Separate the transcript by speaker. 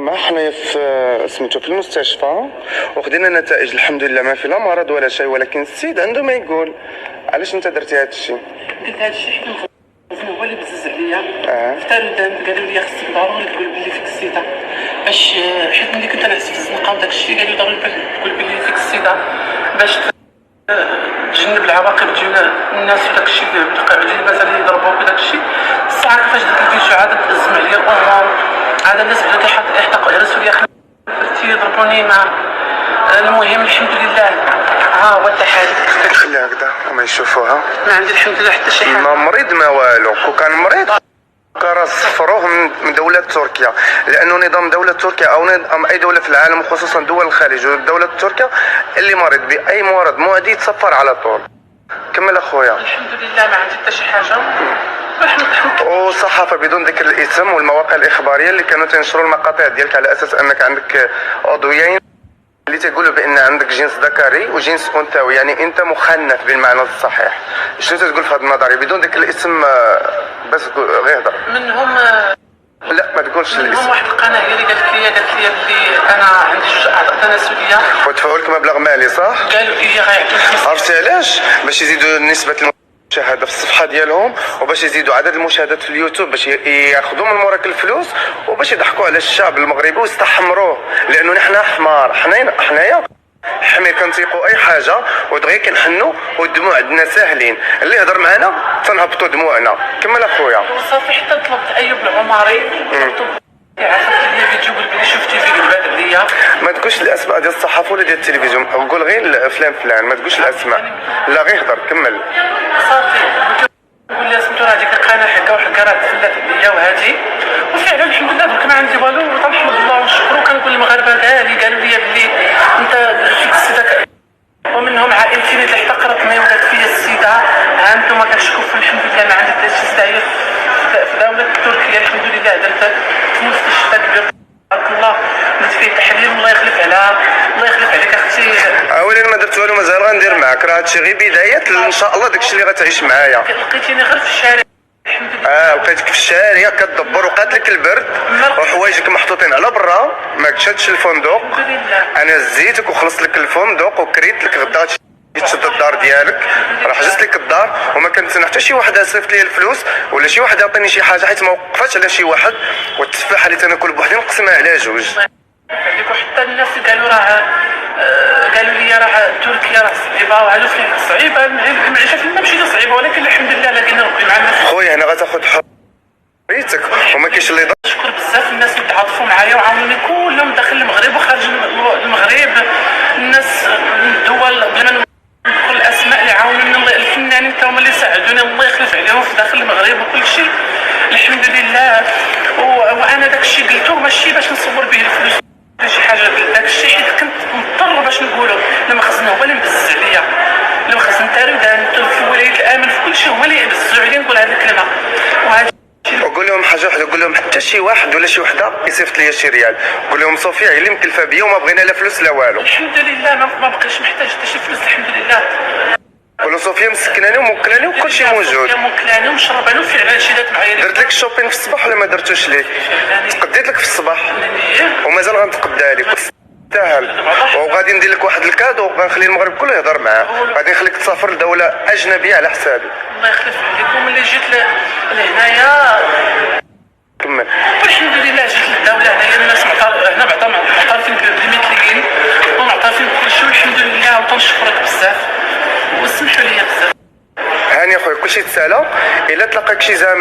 Speaker 1: مع حنايا في سميتو في المستشفى وخدينا نتائج الحمد لله، ما في لا مرض ولا شيء، ولكن السيد عنده ما يقول. علاش انت درتي هذا الشيء؟
Speaker 2: درت هذا الشيء حيت المخزن هو اللي بزز عليا. اختاروا قالوا لي خصك ضروري تقول بلي فيك السيده، باش حيت ملي كنت نعس في الزنقه وداك الشيء قالوا ضروري تقول بلي فيك السيده باش تجنب العواقب ديال الناس وداك الشيء اللي قاعدين مثلا يضربوك وداك الشيء. الساعه كيفاش درت الفيديو عاد تأزم عليا الامور، عاد الناس بداو يحتقوا على راسو، درتي يضربوني مع المهم الحمد لله. ها هو التحاليل
Speaker 1: خليها هكذا ما يشوفوها.
Speaker 2: ما عندي الحمد لله حتى شي حاجه.
Speaker 1: ما مريض ما والو، كون كان مريض كان صفروه من دولة تركيا، لأنه نظام دولة تركيا أو نظام أي دولة في العالم وخصوصا دول الخليج ودولة تركيا اللي مريض بأي مرض معدي يتصفر على طول. كمل أخويا.
Speaker 2: الحمد لله ما عندي حتى شي حاجة.
Speaker 1: والصحافة بدون ذكر الاسم والمواقع الإخبارية اللي كانوا تنشروا المقاطع ديالك على أساس أنك عندك عضويين اللي تقولوا بأن عندك جنس ذكري وجنس أنثوي، يعني أنت مخنث بالمعنى الصحيح. شنو تقول في هذه النظرية بدون ذكر الاسم؟ بس غير هضر.
Speaker 2: منهم
Speaker 1: لا ما تقولش الاسم.
Speaker 2: منهم واحد القناة هي اللي قالت لي بلي أنا عندي جوج أعضاء تناسلية
Speaker 1: ودفعوا لك مبلغ مالي صح؟
Speaker 2: قالوا لي غيعطوني.
Speaker 1: عرفتي علاش؟ باش يزيدوا نسبة المشاهدة في الصفحة ديالهم، وباش يزيدوا عدد المشاهدات في اليوتيوب، باش ياخذوا من موراك الفلوس، وباش يضحكوا على الشعب المغربي ويستحمروه، لأنه نحن حمار، حنايا حمير كنطيقوا اي حاجه ودغيا كنحنوا والدموع عندنا ساهلين، اللي يهضر معنا تنهبطوا دموعنا. كمل اخويا.
Speaker 2: وصافي حتى طلبت ايوب العماري عرفت لي فيديو قلت لي شفتي فيديو بعد عليا.
Speaker 1: ما تقولش الاسماء ديال الصحافه ولا ديال التلفزيون، قول غير فلان ما تقولش الاسماء. لا غير هضر كمل.
Speaker 2: صافي نقول لها سميتو راه ديك القناه حكا وحكا راه تفلات عليا وهادي، وفعلا الحمد لله درك ما عندي والو، وتنحمد الله ونشكرو. كنقول للمغاربه قالوا لي بلي انت فيك السيده، ومنهم عائلتي اللي احتقرتني ودات فيا السيده. ها انتم كتشكوا في الحمد لله ما عندي حتى شي سعي في دوله تركيا الحمد لله. درت في مستشفى كبير تبارك الله، درت فيه تحليل. الله يخلف عليك اختي.
Speaker 1: اولا ما درت والو، مازال غندير معاك، راه هادشي غير بدايات ان شاء الله داكشي اللي غتعيش معايا.
Speaker 2: لقيتيني غير في الشارع الحمد لله.
Speaker 1: لقيتك في الشارع كتدبر وقاتلك البرد وحوايجك محطوطين على برا، ما كشاتش الفندق. انا زيتك وخلصت لك الفندق وكريت لك غدا تشد الدار ديالك، راه حجزت لك الدار وما كنتسنى حتى شي واحد يصيفط لي الفلوس ولا شي واحد يعطيني شي حاجه، حيت ما وقفاتش على شي واحد، والتفاحه اللي تناكل بوحدي نقسمها على جوج.
Speaker 2: وحتى الناس قالوا لي راه تركيا راه صعيبه، وعلى فين صعيبه المعيشه فينا ماشي صعيبه، ولكن الحمد لله لقينا ربي مع الناس.
Speaker 1: خويا هنا غتاخذ حريتك وما كاينش اللي يضر.
Speaker 2: نشكر بزاف الناس اللي تعاطفوا معايا وعاونوني كلهم داخل المغرب وخارج المغرب، الناس من الدول بلا ما نذكر الاسماء اللي عاونوني، الفنانين حتى هما اللي ساعدوني، الله يخلف عليهم في داخل المغرب وكل شيء الحمد لله. وانا داك الشيء قلته ماشي باش نصور به الفلوس شي حاجه، داك الشيء حيت كنت مضطر باش نقولوا. المخزن هو اللي مبزز عليا، المخزن تاردان في ولايه الامن في كل شيء هما اللي يبززوا عليا نقول هذه الكلمه.
Speaker 1: وقول لهم حاجه واحده، قول لهم حتى شي واحد ولا شي وحده يصيفط لي شي ريال، قول لهم صوفيا هي اللي مكلفه بيا وما بغينا لا فلوس لا والو.
Speaker 2: الحمد لله ما بقيتش محتاج حتى شي فلوس الحمد لله.
Speaker 1: قول لهم صوفيا مسكناني وموكلاني وكل شيء موجود.
Speaker 2: صوفيا موكلاني ومشرباني وفعلا شي دات معايا.
Speaker 1: درت لك الشوبين في الصباح ولا ما درتوش ليك؟ تقديت لك في الصباح ومازال غنتقدى لك تستاهل. وغادي ندير لك واحد الكادو وغنخلي المغرب كله يهضر معاه، غادي نخليك تسافر لدوله اجنبيه على حسابي.
Speaker 2: الله يخلف عليكم. ملي جيت لهنايا
Speaker 1: كمل.
Speaker 2: والحمد لله جيت للدوله هنايا الناس هنا معترفين بالمثليين ومعترفين بكل شيء والحمد لله، وتنشكرك بزاف وسمحوا لي بزاف.
Speaker 1: هاني اخويا كلشي تسالى، الا تلاقاك شي زعما